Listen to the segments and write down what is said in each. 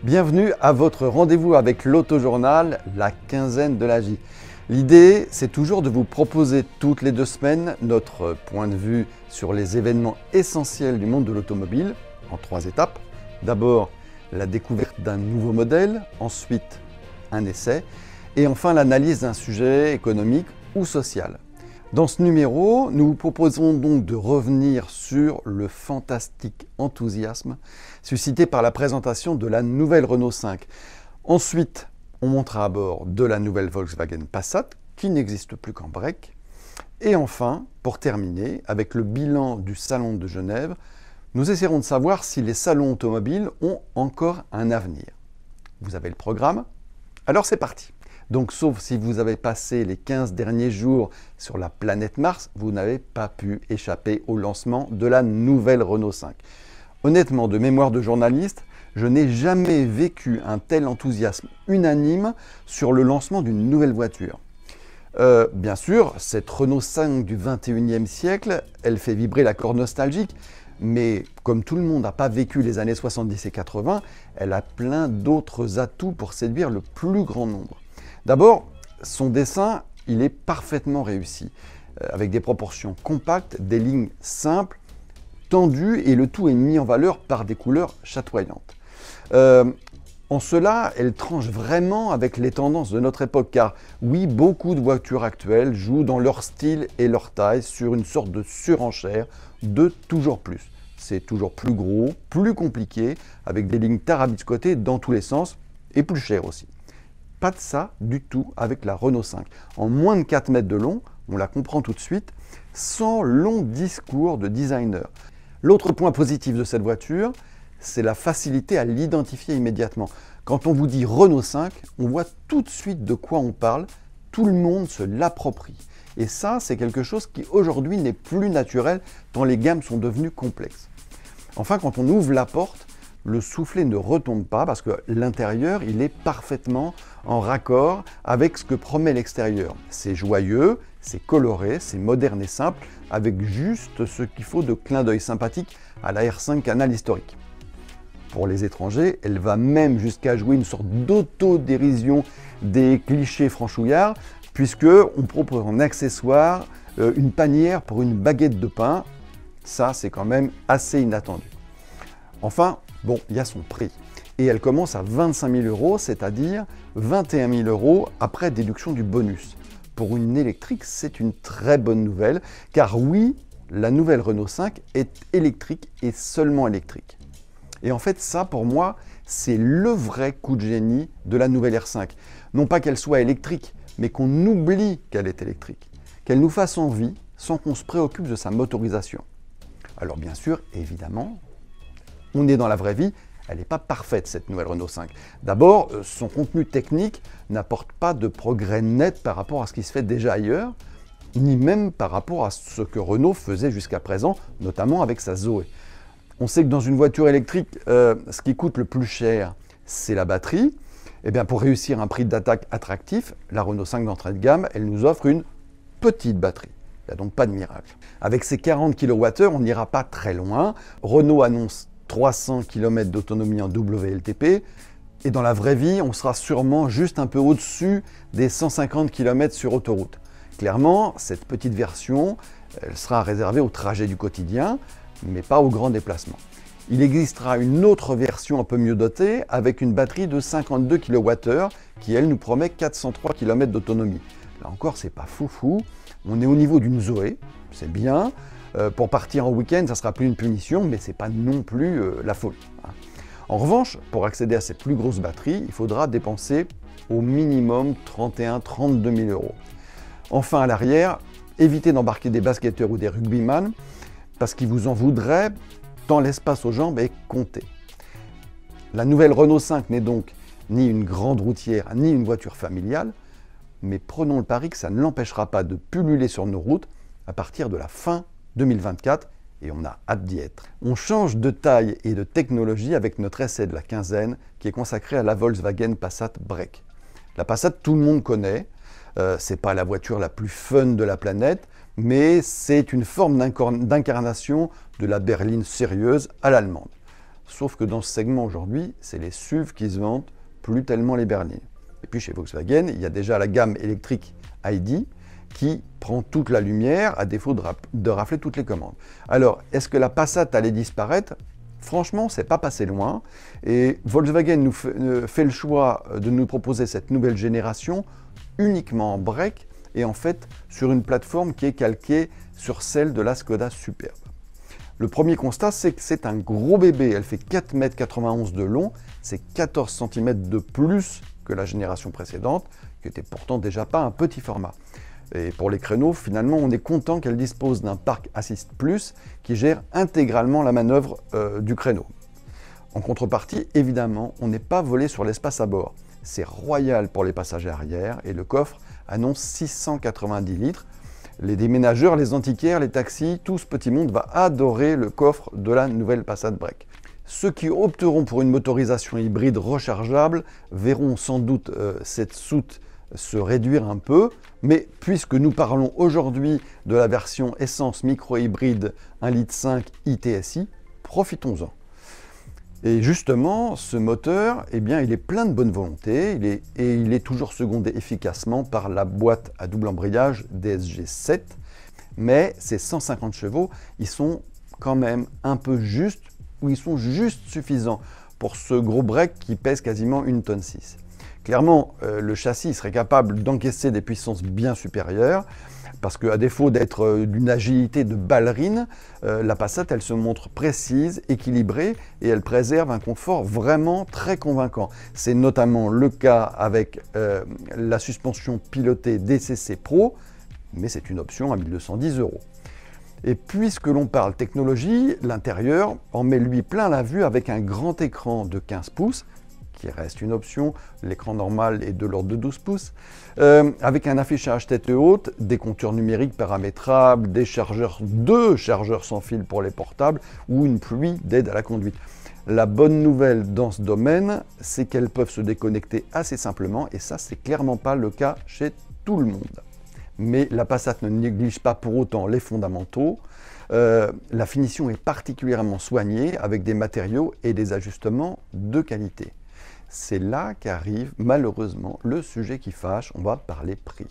Bienvenue à votre rendez-vous avec l'Autojournal, la quinzaine de la J. L'idée, c'est toujours de vous proposer toutes les 2 semaines notre point de vue sur les événements essentiels du monde de l'automobile en 3 étapes. D'abord, la découverte d'un nouveau modèle, ensuite un essai, et enfin l'analyse d'un sujet économique ou social. Dans ce numéro, nous vous proposons donc de revenir sur le fantastique enthousiasme suscité par la présentation de la nouvelle Renault 5. Ensuite, on montera à bord de la nouvelle Volkswagen Passat, qui n'existe plus qu'en break. Et enfin, pour terminer, avec le bilan du Salon de Genève, nous essaierons de savoir si les salons automobiles ont encore un avenir. Vous avez le programme? Alors c'est parti! Donc, sauf si vous avez passé les 15 derniers jours sur la planète Mars, vous n'avez pas pu échapper au lancement de la nouvelle Renault 5. Honnêtement, de mémoire de journaliste, je n'ai jamais vécu un tel enthousiasme unanime sur le lancement d'une nouvelle voiture. Bien sûr, cette Renault 5 du 21e siècle, elle fait vibrer la corde nostalgique, mais comme tout le monde n'a pas vécu les années 70 et 80, elle a plein d'autres atouts pour séduire le plus grand nombre. D'abord, son dessin, il est parfaitement réussi, avec des proportions compactes, des lignes simples, tendues, et le tout est mis en valeur par des couleurs chatoyantes. En cela, elle tranche vraiment avec les tendances de notre époque, car oui, beaucoup de voitures actuelles jouent dans leur style et leur taille sur une sorte de surenchère de toujours plus. C'est toujours plus gros, plus compliqué, avec des lignes tarabiscotées dans tous les sens, et plus cher aussi. Pas de ça du tout avec la Renault 5. En moins de 4 mètres de long, on la comprend tout de suite, sans long discours de designer. L'autre point positif de cette voiture, c'est la facilité à l'identifier immédiatement. Quand on vous dit Renault 5, on voit tout de suite de quoi on parle, tout le monde se l'approprie. Et ça, c'est quelque chose qui aujourd'hui n'est plus naturel, tant les gammes sont devenues complexes. Enfin, quand on ouvre la porte, le soufflet ne retombe pas parce que l'intérieur, il est parfaitement en raccord avec ce que promet l'extérieur. C'est joyeux, c'est coloré, c'est moderne et simple, avec juste ce qu'il faut de clin d'œil sympathique à la R5 Canal historique. Pour les étrangers, elle va même jusqu'à jouer une sorte d'autodérision des clichés franchouillards, puisque on propose en accessoire une panière pour une baguette de pain. Ça, c'est quand même assez inattendu. Enfin, bon, il y a son prix. Et elle commence à 25 000 €, c'est-à-dire 21 000 € après déduction du bonus. Pour une électrique, c'est une très bonne nouvelle, car oui, la nouvelle Renault 5 est électrique et seulement électrique. Et en fait, ça, pour moi, c'est le vrai coup de génie de la nouvelle R5. Non pas qu'elle soit électrique, mais qu'on oublie qu'elle est électrique. Qu'elle nous fasse envie sans qu'on se préoccupe de sa motorisation. Alors bien sûr, évidemment, on est dans la vraie vie, elle n'est pas parfaite cette nouvelle Renault 5. D'abord, son contenu technique n'apporte pas de progrès net par rapport à ce qui se fait déjà ailleurs, ni même par rapport à ce que Renault faisait jusqu'à présent, notamment avec sa Zoé. On sait que dans une voiture électrique, ce qui coûte le plus cher, c'est la batterie. Et bien, pour réussir un prix d'attaque attractif, la Renault 5 d'entrée de gamme, elle nous offre une petite batterie. Il n'y a donc pas de miracle. Avec ses 40 kWh, on n'ira pas très loin. Renault annonce 300 km d'autonomie en WLTP. Et dans la vraie vie, on sera sûrement juste un peu au-dessus des 150 km sur autoroute. Clairement, cette petite version, elle sera réservée au trajet du quotidien, mais pas aux grands déplacements. Il existera une autre version un peu mieux dotée, avec une batterie de 52 kWh, qui elle nous promet 403 km d'autonomie. Là encore, c'est pas foufou. On est au niveau d'une Zoé, c'est bien. Pour partir en week-end, ça sera plus une punition, mais c'est pas non plus la folie. En revanche, pour accéder à cette plus grosse batterie, il faudra dépenser au minimum 31 000 à 32 000 €. Enfin, à l'arrière, évitez d'embarquer des basketteurs ou des rugbyman, parce qu'ils vous en voudraient tant l'espace aux jambes est compté. La nouvelle Renault 5 n'est donc ni une grande routière, ni une voiture familiale, mais prenons le pari que ça ne l'empêchera pas de pulluler sur nos routes à partir de la fin 2024, et on a hâte d'y être. On change de taille et de technologie avec notre essai de la quinzaine qui est consacré à la Volkswagen Passat Break. La Passat, tout le monde connaît, c'est pas la voiture la plus fun de la planète, mais c'est une forme d'incarnation de la berline sérieuse à l'allemande. Sauf que dans ce segment aujourd'hui, c'est les SUV qui se vendent, plus tellement les berlines. Et puis chez Volkswagen, il y a déjà la gamme électrique ID qui prend toute la lumière à défaut de rafler toutes les commandes. Alors, est-ce que la Passat allait disparaître? Franchement, c'est pas passé loin. Et Volkswagen nous fait le choix de nous proposer cette nouvelle génération uniquement en break et en fait sur une plateforme qui est calquée sur celle de la Skoda Superb. Le premier constat, c'est que c'est un gros bébé. Elle fait 4,91 m de long, c'est 14 cm de plus que la génération précédente, qui était pourtant déjà pas un petit format. Et pour les créneaux, finalement, on est content qu'elle dispose d'un Park Assist Plus qui gère intégralement la manœuvre du créneau. En contrepartie, évidemment, on n'est pas volé sur l'espace à bord. C'est royal pour les passagers arrière et le coffre annonce 690 litres. Les déménageurs, les antiquaires, les taxis, tout ce petit monde va adorer le coffre de la nouvelle Passat Break. Ceux qui opteront pour une motorisation hybride rechargeable verront sans doute cette soute se réduire un peu, mais puisque nous parlons aujourd'hui de la version essence micro-hybride 1,5 litre ITSI, profitons-en. Et justement, ce moteur, eh bien, il est plein de bonne volonté et il est toujours secondé efficacement par la boîte à double embrayage DSG7, mais ces 150 chevaux, ils sont quand même un peu justes, ou ils sont juste suffisants pour ce gros break qui pèse quasiment 1,6 tonne. Clairement, le châssis serait capable d'encaisser des puissances bien supérieures, parce qu'à défaut d'être d'une agilité de ballerine, la Passat, elle se montre précise, équilibrée, et elle préserve un confort vraiment très convaincant. C'est notamment le cas avec la suspension pilotée DCC Pro, mais c'est une option à 1 210 €. Et puisque l'on parle technologie, l'intérieur en met lui plein la vue avec un grand écran de 15 pouces, qui reste une option, l'écran normal est de l'ordre de 12 pouces, avec un affichage tête haute, des compteurs numériques paramétrables, deux chargeurs sans fil pour les portables ou une pluie d'aide à la conduite. La bonne nouvelle dans ce domaine, c'est qu'elles peuvent se déconnecter assez simplement et ça, c'est clairement pas le cas chez tout le monde. Mais la Passat ne néglige pas pour autant les fondamentaux. La finition est particulièrement soignée avec des matériaux et des ajustements de qualité. C'est là qu'arrive malheureusement le sujet qui fâche, on va parler prix.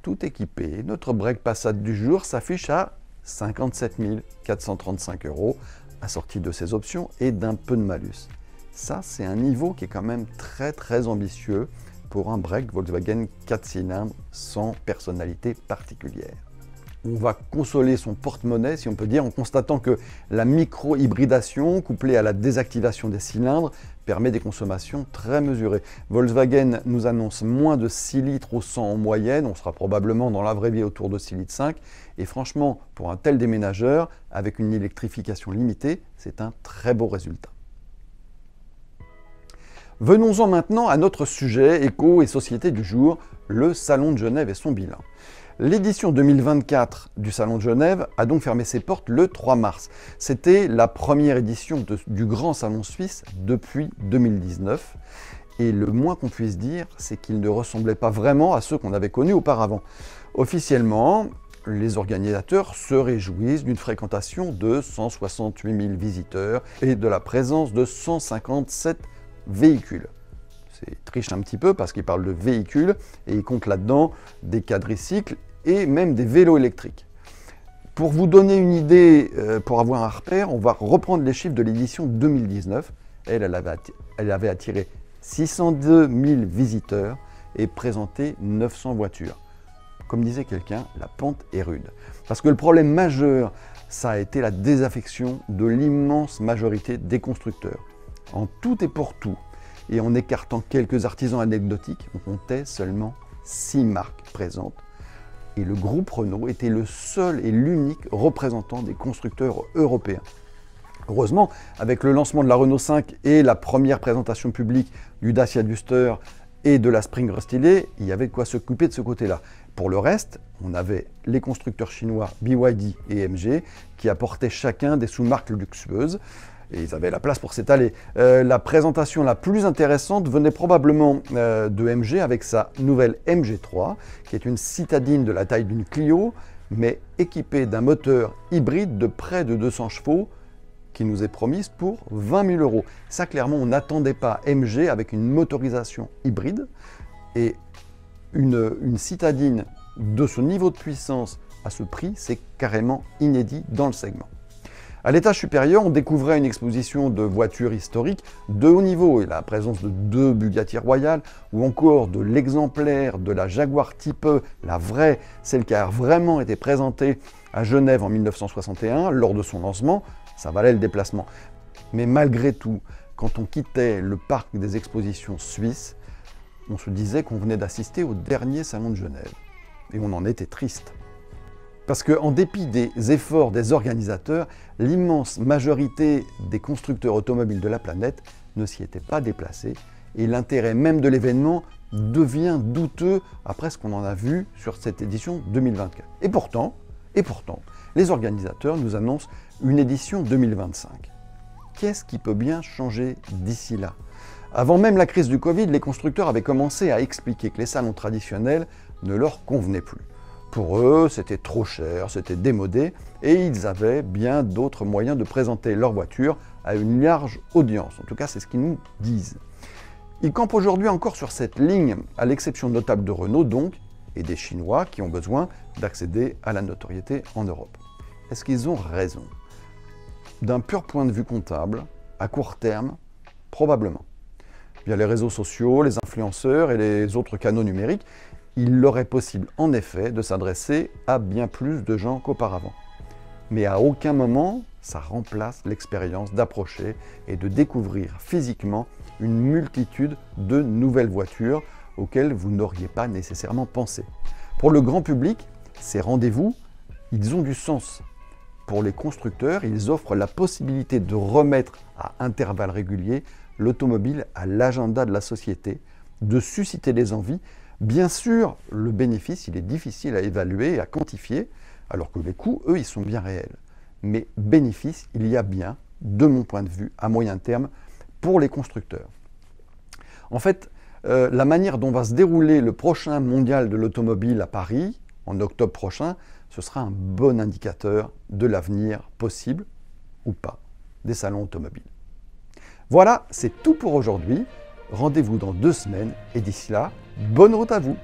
Tout équipé, notre break Passat du jour s'affiche à 57 435 €, assorti de ses options et d'un peu de malus. Ça, c'est un niveau qui est quand même très ambitieux pour un break Volkswagen 4 cylindres sans personnalité particulière. On va consoler son porte-monnaie, si on peut dire, en constatant que la micro-hybridation, couplée à la désactivation des cylindres, permet des consommations très mesurées. Volkswagen nous annonce moins de 6 litres au 100 en moyenne, on sera probablement dans la vraie vie autour de 6,5 litres. Et franchement, pour un tel déménageur, avec une électrification limitée, c'est un très beau résultat. Venons-en maintenant à notre sujet éco et société du jour, le Salon de Genève et son bilan. L'édition 2024 du Salon de Genève a donc fermé ses portes le 3 mars. C'était la première édition du Grand Salon suisse depuis 2019. Et le moins qu'on puisse dire, c'est qu'il ne ressemblait pas vraiment à ceux qu'on avait connus auparavant. Officiellement, les organisateurs se réjouissent d'une fréquentation de 168 000 visiteurs et de la présence de 157 véhicules. C'est triche un petit peu parce qu'il parle de véhicules et il compte là-dedans des quadricycles et même des vélos électriques. Pour vous donner une idée, pour avoir un repère, on va reprendre les chiffres de l'édition 2019. Elle avait attiré 602 000 visiteurs et présenté 900 voitures. Comme disait quelqu'un, la pente est rude. Parce que le problème majeur, ça a été la désaffection de l'immense majorité des constructeurs. En tout et pour tout, et en écartant quelques artisans anecdotiques, on comptait seulement 6 marques présentes. Et le groupe Renault était le seul et l'unique représentant des constructeurs européens. Heureusement, avec le lancement de la Renault 5 et la première présentation publique du Dacia Duster et de la Springer stylée, il y avait de quoi s'occuper de ce côté-là. Pour le reste, on avait les constructeurs chinois BYD et MG qui apportaient chacun des sous-marques luxueuses. Et ils avaient la place pour s'étaler. La présentation la plus intéressante venait probablement de MG avec sa nouvelle MG3, qui est une citadine de la taille d'une Clio, mais équipée d'un moteur hybride de près de 200 chevaux, qui nous est promise pour 20 000 euros. Ça, clairement, on n'attendait pas MG avec une motorisation hybride et une citadine de ce niveau de puissance à ce prix, c'est carrément inédit dans le segment. À l'étage supérieur, on découvrait une exposition de voitures historiques de haut niveau et la présence de 2 Bugatti Royale ou encore de l'exemplaire de la Jaguar Type E, la vraie, celle qui a vraiment été présentée à Genève en 1961 lors de son lancement. Ça valait le déplacement. Mais malgré tout, quand on quittait le parc des expositions suisses, on se disait qu'on venait d'assister au dernier salon de Genève. Et on en était triste. Parce qu'en dépit des efforts des organisateurs, l'immense majorité des constructeurs automobiles de la planète ne s'y étaient pas déplacés et l'intérêt même de l'événement devient douteux après ce qu'on en a vu sur cette édition 2024. Et pourtant, les organisateurs nous annoncent une édition 2025. Qu'est-ce qui peut bien changer d'ici là? Avant même la crise du Covid, les constructeurs avaient commencé à expliquer que les salons traditionnels ne leur convenaient plus. Pour eux, c'était trop cher, c'était démodé, et ils avaient bien d'autres moyens de présenter leur voiture à une large audience. En tout cas, c'est ce qu'ils nous disent. Ils campent aujourd'hui encore sur cette ligne, à l'exception notable de Renault donc, et des Chinois qui ont besoin d'accéder à la notoriété en Europe. Est-ce qu'ils ont raison? D'un pur point de vue comptable, à court terme, probablement. Via les réseaux sociaux, les influenceurs et les autres canaux numériques, il leur est possible en effet de s'adresser à bien plus de gens qu'auparavant. Mais à aucun moment, ça remplace l'expérience d'approcher et de découvrir physiquement une multitude de nouvelles voitures auxquelles vous n'auriez pas nécessairement pensé. Pour le grand public, ces rendez-vous, ils ont du sens. Pour les constructeurs, ils offrent la possibilité de remettre à intervalles réguliers l'automobile à l'agenda de la société, de susciter des envies. Bien sûr, le bénéfice, il est difficile à évaluer et à quantifier, alors que les coûts, eux, ils sont bien réels. Mais bénéfice, il y a bien, de mon point de vue, à moyen terme, pour les constructeurs. En fait, la manière dont va se dérouler le prochain mondial de l'automobile à Paris, en octobre prochain, ce sera un bon indicateur de l'avenir possible, ou pas, des salons automobiles. Voilà, c'est tout pour aujourd'hui. Rendez-vous dans 2 semaines et d'ici là, bonne route à vous!